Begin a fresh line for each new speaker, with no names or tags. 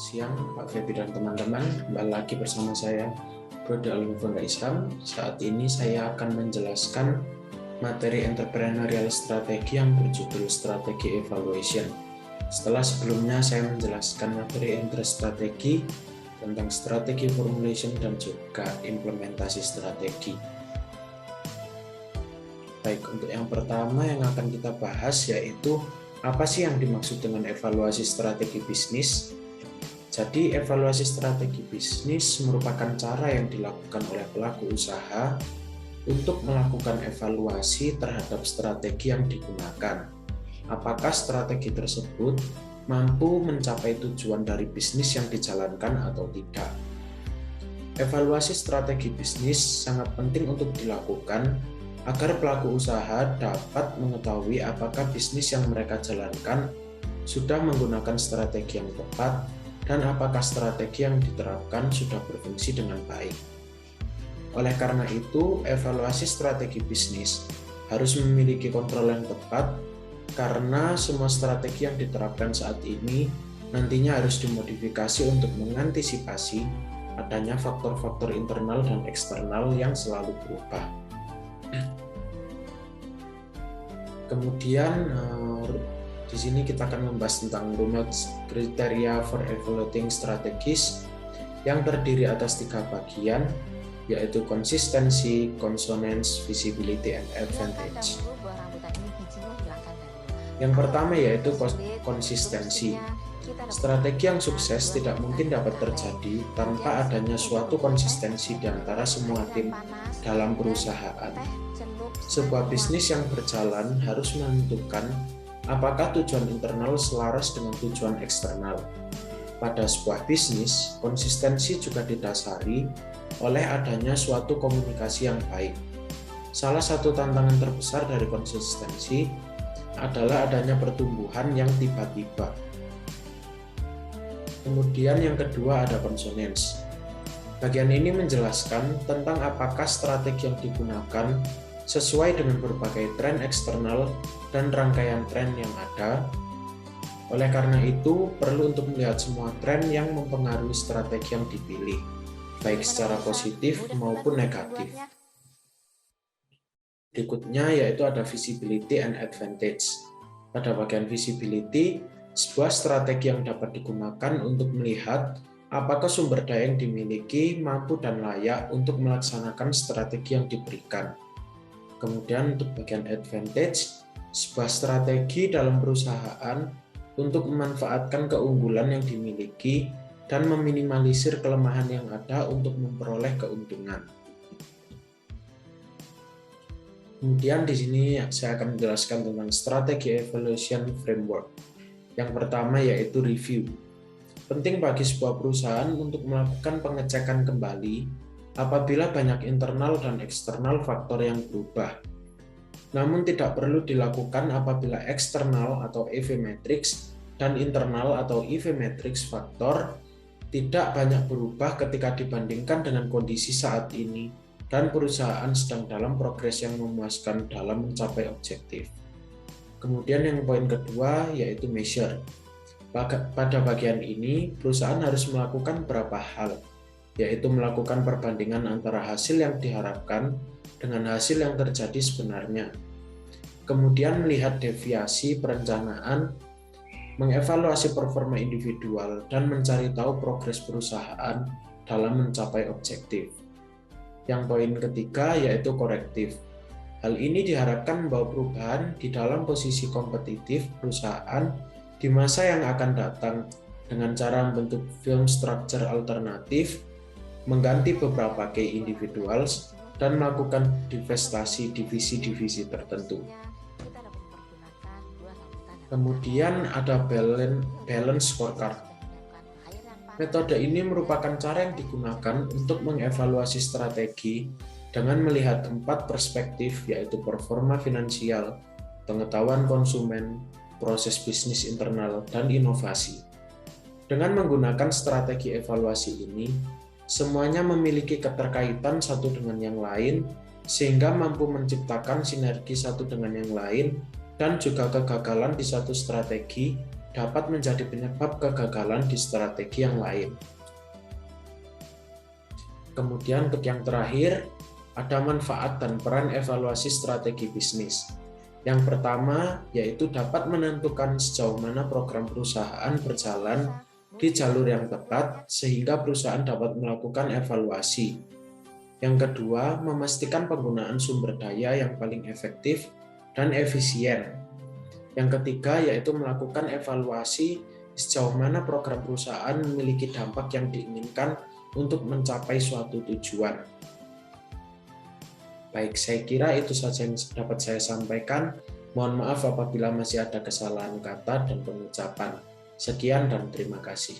Siang Pak Febi dan teman-teman, kembali lagi bersama saya Bro Almufonda Isham. Saat ini saya akan menjelaskan materi entrepreneurial strategi yang berjudul strategi evaluation. Setelah sebelumnya saya menjelaskan materi strategi tentang strategi formulation dan juga implementasi strategi. Baik, untuk yang pertama yang akan kita bahas yaitu apa sih yang dimaksud dengan evaluasi strategi bisnis. Jadi, evaluasi strategi bisnis merupakan cara yang dilakukan oleh pelaku usaha untuk melakukan evaluasi terhadap strategi yang digunakan. Apakah strategi tersebut mampu mencapai tujuan dari bisnis yang dijalankan atau tidak? Evaluasi strategi bisnis sangat penting untuk dilakukan agar pelaku usaha dapat mengetahui apakah bisnis yang mereka jalankan sudah menggunakan strategi yang tepat dan apakah strategi yang diterapkan sudah berfungsi dengan baik. Oleh karena itu, evaluasi strategi bisnis harus memiliki kontrol yang tepat karena semua strategi yang diterapkan saat ini nantinya harus dimodifikasi untuk mengantisipasi adanya faktor-faktor internal dan eksternal yang selalu berubah. Kemudian di sini kita akan membahas tentang runut kriteria for evaluating strategies yang terdiri atas 3 bagian, yaitu konsistensi, consonance, visibility, and advantage. Yang pertama yaitu konsistensi. Strategi yang sukses tidak mungkin dapat terjadi tanpa adanya suatu konsistensi di antara semua tim dalam perusahaan. Sebuah bisnis yang berjalan harus menentukan apakah tujuan internal selaras dengan tujuan eksternal. Pada sebuah bisnis, konsistensi juga didasari oleh adanya suatu komunikasi yang baik. Salah satu tantangan terbesar dari konsistensi adalah adanya pertumbuhan yang tiba-tiba. Kemudian yang kedua ada consonance. Bagian ini menjelaskan tentang apakah strategi yang digunakan sesuai dengan berbagai tren eksternal dan rangkaian tren yang ada. Oleh karena itu, perlu untuk melihat semua tren yang mempengaruhi strategi yang dipilih, baik secara positif maupun negatif. Berikutnya yaitu ada visibility and advantage. Pada bagian visibility, sebuah strategi yang dapat digunakan untuk melihat apakah sumber daya yang dimiliki mampu dan layak untuk melaksanakan strategi yang diberikan. Kemudian untuk bagian advantage, sebuah strategi dalam perusahaan untuk memanfaatkan keunggulan yang dimiliki dan meminimalisir kelemahan yang ada untuk memperoleh keuntungan. Kemudian di sini saya akan menjelaskan tentang strategi evaluation framework. Yang pertama yaitu review. Penting bagi sebuah perusahaan untuk melakukan pengecekan kembali apabila banyak internal dan eksternal faktor yang berubah. Namun tidak perlu dilakukan apabila eksternal atau EV matrix dan internal atau EV matrix faktor tidak banyak berubah ketika dibandingkan dengan kondisi saat ini dan perusahaan sedang dalam progres yang memuaskan dalam mencapai objektif. Kemudian yang poin kedua yaitu measure. Pada bagian ini, perusahaan harus melakukan beberapa hal, yaitu melakukan perbandingan antara hasil yang diharapkan dengan hasil yang terjadi sebenarnya. Kemudian melihat deviasi perencanaan, mengevaluasi performa individual, dan mencari tahu progres perusahaan dalam mencapai objektif. Yang poin ketiga yaitu korektif. Hal ini diharapkan membawa perubahan di dalam posisi kompetitif perusahaan di masa yang akan datang dengan cara membentuk film structure alternatif, mengganti beberapa key individuals, dan melakukan divestasi divisi-divisi tertentu. Kemudian ada balance scorecard. Metode ini merupakan cara yang digunakan untuk mengevaluasi strategi dengan melihat 4 perspektif, yaitu performa finansial, pengetahuan konsumen, proses bisnis internal, dan inovasi. Dengan menggunakan strategi evaluasi ini, semuanya memiliki keterkaitan satu dengan yang lain, sehingga mampu menciptakan sinergi satu dengan yang lain, dan juga kegagalan di satu strategi dapat menjadi penyebab kegagalan di strategi yang lain. Kemudian untuk yang terakhir, ada manfaat dan peran evaluasi strategi bisnis. Yang pertama yaitu dapat menentukan sejauh mana program perusahaan berjalan di jalur yang tepat sehingga perusahaan dapat melakukan evaluasi. Yang kedua, memastikan penggunaan sumber daya yang paling efektif dan efisien. Yang ketiga yaitu melakukan evaluasi sejauh mana program perusahaan memiliki dampak yang diinginkan untuk mencapai suatu tujuan. Baik, saya kira itu saja yang dapat saya sampaikan. Mohon maaf apabila masih ada kesalahan kata dan pengucapan. Sekian dan terima kasih.